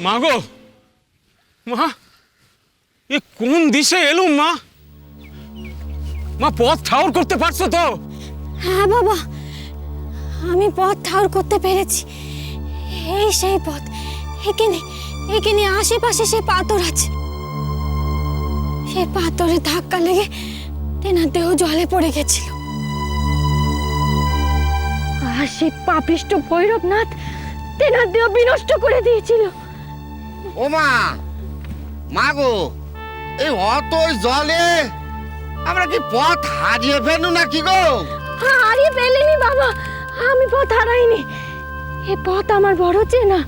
মা গো, মা এ কোন দিশে এলুম মা? মা পথ ঠাউর করতে পারছো তো? হ্যাঁ বাবা, আমি পথ ঠাউর করতে পেরেছি। এই সেই পথ, এখানে এখানে আশেপাশে সে পাথর আছে। সে পাথরে ধাক্কা লেগে তেনার দেহ জলে পড়ে গেছিল। আর সে পাপিষ্ট ভৈরবনাথ তেনার দেহ বিনষ্ট করে দিয়েছিল। ও মা, মা গো, এই অত জলে আমরা কি পথ হারিয়ে ফেলু নাকি গো? হারিয়ে ফেলিনি বাবা, আমি পথ হারাইনি। এ পথ আমার বড় চেনা।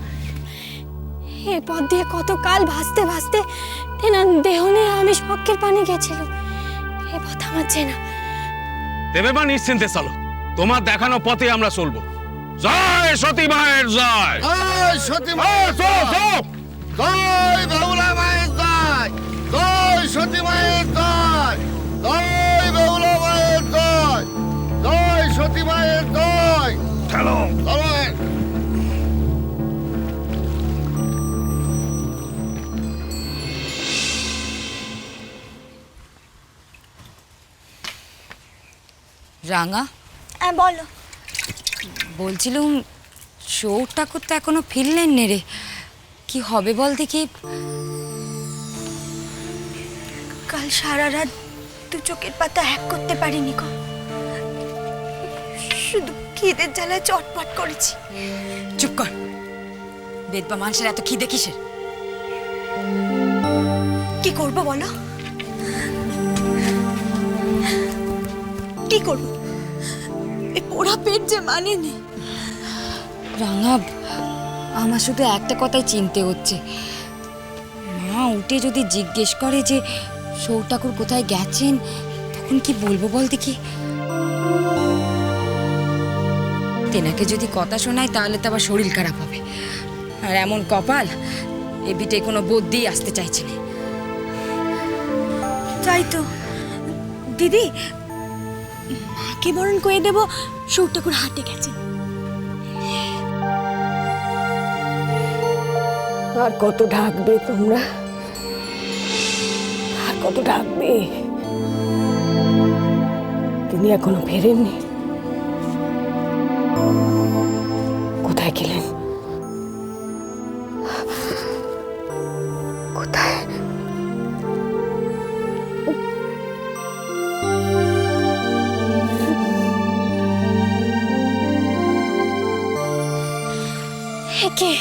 এ পথ দিয়ে কত কাল ভাসতে ভাসতে তেনার দেহ নিয়ে আমি শখের পানি গেছিলাম। এ পথ আমার চেনা। দেবে মা, নিশ্চিন্তে চলো, তোমার দেখানো পথে আমরা চলবো। জয় সতী মায়ের জয়। জয় সতী মায়ের জয়। জয় বেহুলা মায়ের জয়। জয় সতী মায়ের জয়। জয় বেহুলা মায়ের জয়। জয় সতী মায়ের জয়। চলো চলো। রাঙা, হ্যাঁ বলো। বলছিলুম চোর ঠাকুর তো এখনো ফিরলেন নে রে, কি হবে বল দেখি। কাল সারা রাত দু চোখের পাতা এক করতে পারিনি গো। শুধু খিদের জ্বালায় চটপট করেছি। চুপ কর, বেদবা মানুষের এত খিদে কিসের? কি করব বলো? কি করব? এই পোড়া পেট যে মানেনি। রাঙা, আমার শুধু একটা কথাই চিনতে হচ্ছে, মা উঠে যদি জিজ্ঞেস করে যে সৌ ঠাকুর কোথায় গেছেন, তখন কি বলবো বল দেখি। তেনাকে যদি কথা শোনায় তাহলে তো আবার শরীর খারাপ হবে। আর এমন কপাল, এ বিটে কোনো বুদ্ধি আসতে চাইছে না। তাই তো দিদি, মাকে বরণ করে দেব সৌ ঠাকুর হাটে গেছে। আর কত ঢাকবে তোমরা? আর কত ঢাকবে? তিনি এখনো ফেরেননি। কোথায় গেলেন? কোথায়? কে?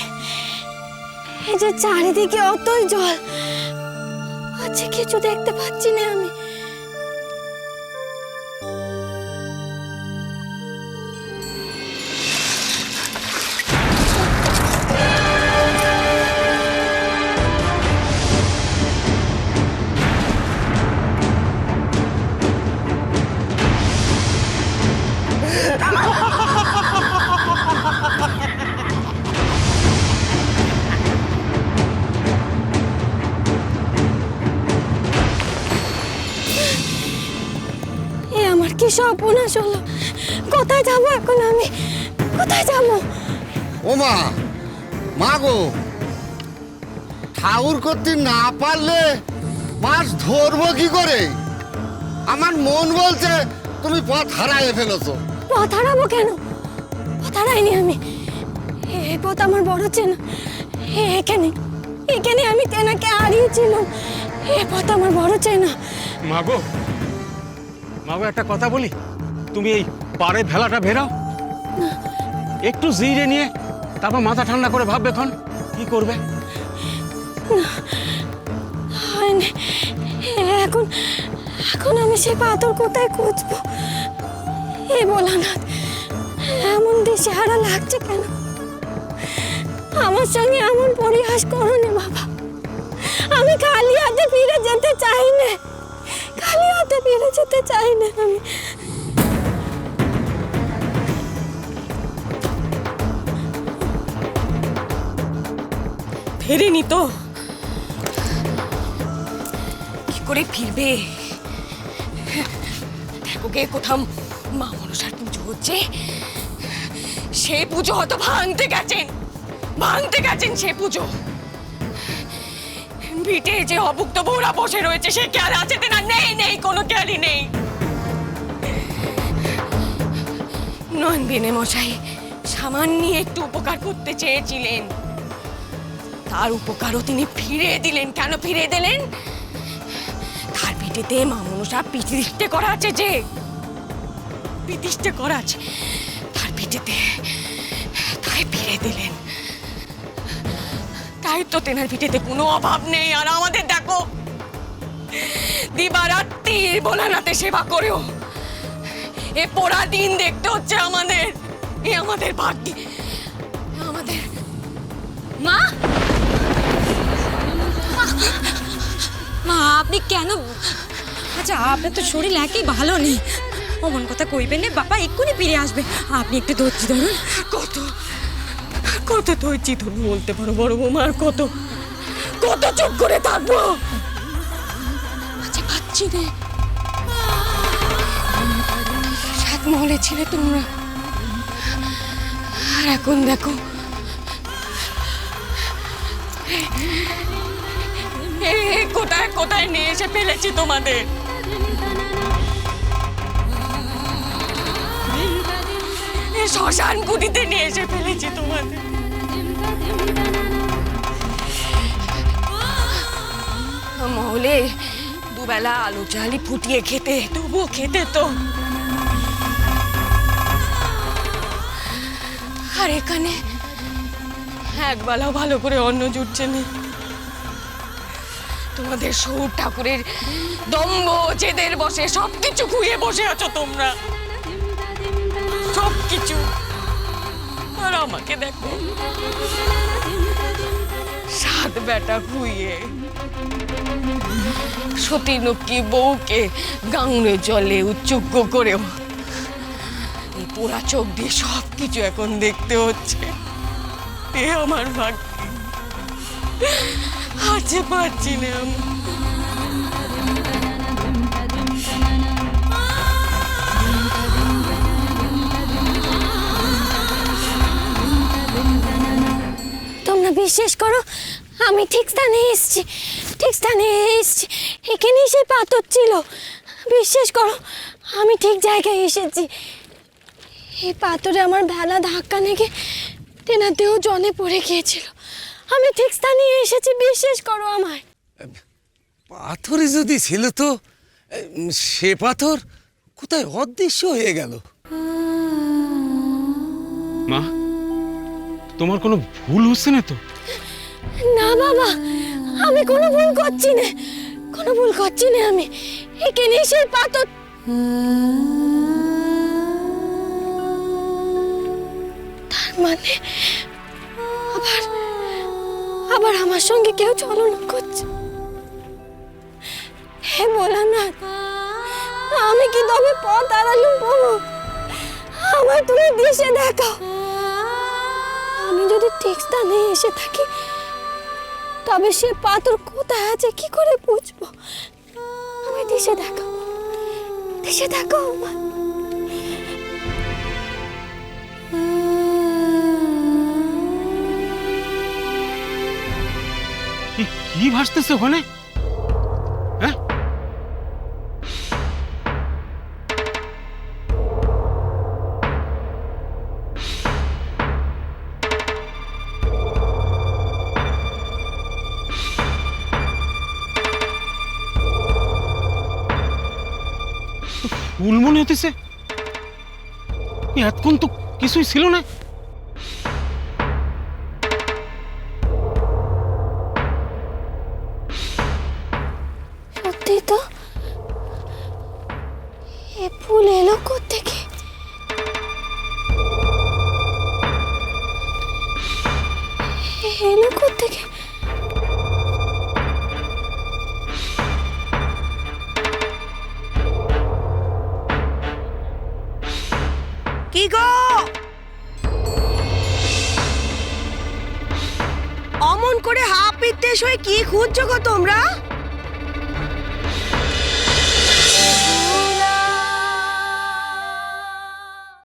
এই যে চারিদিকে অতই জল, আচ্ছা কিছু দেখতে পাচ্ছি না আমি। কি সর্বনাশ হলো! কোথায় যাবো এখন আমি? কোথায় যাবো? ও মা, মা গো, ঠাউর করতে না পারলে মাছ ধরবো কি করে? আমার মন বলছে তুমি পথ হারাইয়ে ফেলেছো। পথ হারাবো কেন? পথ হারাইনি আমি। এই পথ আমার বড় চেনা। এখানে এখানে আমি তেনাকে হারিয়েছিলাম। এই পথ আমার বড় চেনা। মাগো, মাগো একটা কথা বলি, তুমি এই পাড়ে ভেলাটা ভেরাও, একটু জিরে নিয়ে তারপর মাথা ঠান্ডা করে ভাববে এখন কি করবে। এখন এখন আমি সে পাথর কোথায় খুঁজবো? এ ভোলানাথ, এমন দিশেহারা লাগছে কেন? আমার সঙ্গে এমন পরিহাস করো না বাবা। আমি খালি হাতে ফিরে যেতে চাই না। খালি হাতে ফিরে যেতে চাই না আমি। ফেরেনি তো? কি করে ফিরবে? দেখো গে কোথাও মা মনসার পুজো হচ্ছে, সে পুজো হয়তো ভাঙতে গেছেন সে পুজো। ভিটে যে অভুক্ত বউরা বসে রয়েছে সে খেয়াল আছে না? নেই নেই, কোনো খেয়ালই নেই। নন্দিনী মশাই সামান্য একটু উপকার করতে চেয়েছিলেন, তার উপকারও তিনি ফিরিয়ে দিলেন। কেন ফিরিয়ে দিলেন? তার পিঠেতে মা মনসা পিতিষ্ঠে করা আছে, যে পিতিষ্ঠে করা আছে তার পিঠেতে, তাই ফিরে দিলেন। তাই তো তেনার পিঠেতে কোনো অভাব নেই। আর আমাদের দেখো, দিবারাত্রির ভোলানাথে সেবা করেও এ পোড়া দিন দেখতে হচ্ছে আমাদের। এ আমাদের ভাগ্য, আমাদের। মা, মা আপনি কেন? আচ্ছা, আপনার তো শরীর একই ভালো নেই, অমন কথা কইবেন না। বাবা এক্ষুনি ফিরে আসবে, আপনি একটু ধৈর্য ধরুন। কত কত ধৈর্য ধরুন বলতে পারো বড় বৌমা? আর কত কত চুপ করে থাকবো? আচ্ছা পাচ্ছি রে, সাত মহলে ছিলে তোমরা, আর এখন দেখো কোথায় কোথায় নিয়ে এসে ফেলেছি তোমাদের। শ্মশান কুটিতে নিয়ে এসে ফেলেছি তোমাদের। মহলে দুবেলা আলু চালি ফুটিয়ে খেতে, তবুও খেতে তো। আর এখানে একবেলাও ভালো করে অন্ন জুটছে না। তোমাদের সৌর ঠাকুরের দম্ভ জেদের বসে সবকিছু খুইয়ে বসে আছো তোমরা, সবকিছু। আর আমাকে দেখো, সাত বেটা খুইয়ে সতীনক্ষী বউকে গাঙড়ে জলে উচ্চুগ্য করেও এই পোড়া চোখ দিয়ে সবকিছু এখন দেখতে হচ্ছে। এ আমার ভাগ্য, আছে পাচ্ছি না আমি। তোমরা বিশ্বাস করো, আমি ঠিক স্থানে এসেছি, ঠিক স্থানে এসেছি। এখানেই সেই পাথর ছিল। বিশ্বাস করো, আমি ঠিক জায়গায় এসেছি। এই পাথরে আমার ভেলা ধাক্কা লেগে তেনার দেহ জলে পড়ে গিয়েছিল। আমি ঠিক স্থানে এসেছি, বিশ্বাস করো আমায়। পাথরে যদি ছিল তো সে পাথর কোথায় অদৃশ্য হয়ে গেল? মা, তোমার কোনো ভুল হচ্ছে না তো? না বাবা, আমি কোনো ভুল করছি না, কোনো ভুল করছি না। আমি এখানেই সেই পাথর। তার মানে আবার আবার আমার সঙ্গে কেউ ছলনা করছে। হে ভোলানাথ, আমি কি তবে পথ হারালুম বাবু? আমার তুমি দিশে দেখাও। আমি যদি ঠিক স্থানে এসে থাকি, তবে সে পাথর কোথায় আছে কি করে বুঝবো? আমি দিশে দেখাবো, দিশে দেখাও আমার। কি ভাসতেছে ওখানে? হ্যাঁ, ফুল মনে হতেছে। এতক্ষণ তো কিছুই ছিল না। সত্যি তো, এ ফুল এলো কোত্থেকে? এলো কোত্থেকে? কি গো, অমন করে হাফ পিত্তেশ হয়ে কি খুঁজছো গো তোমরা?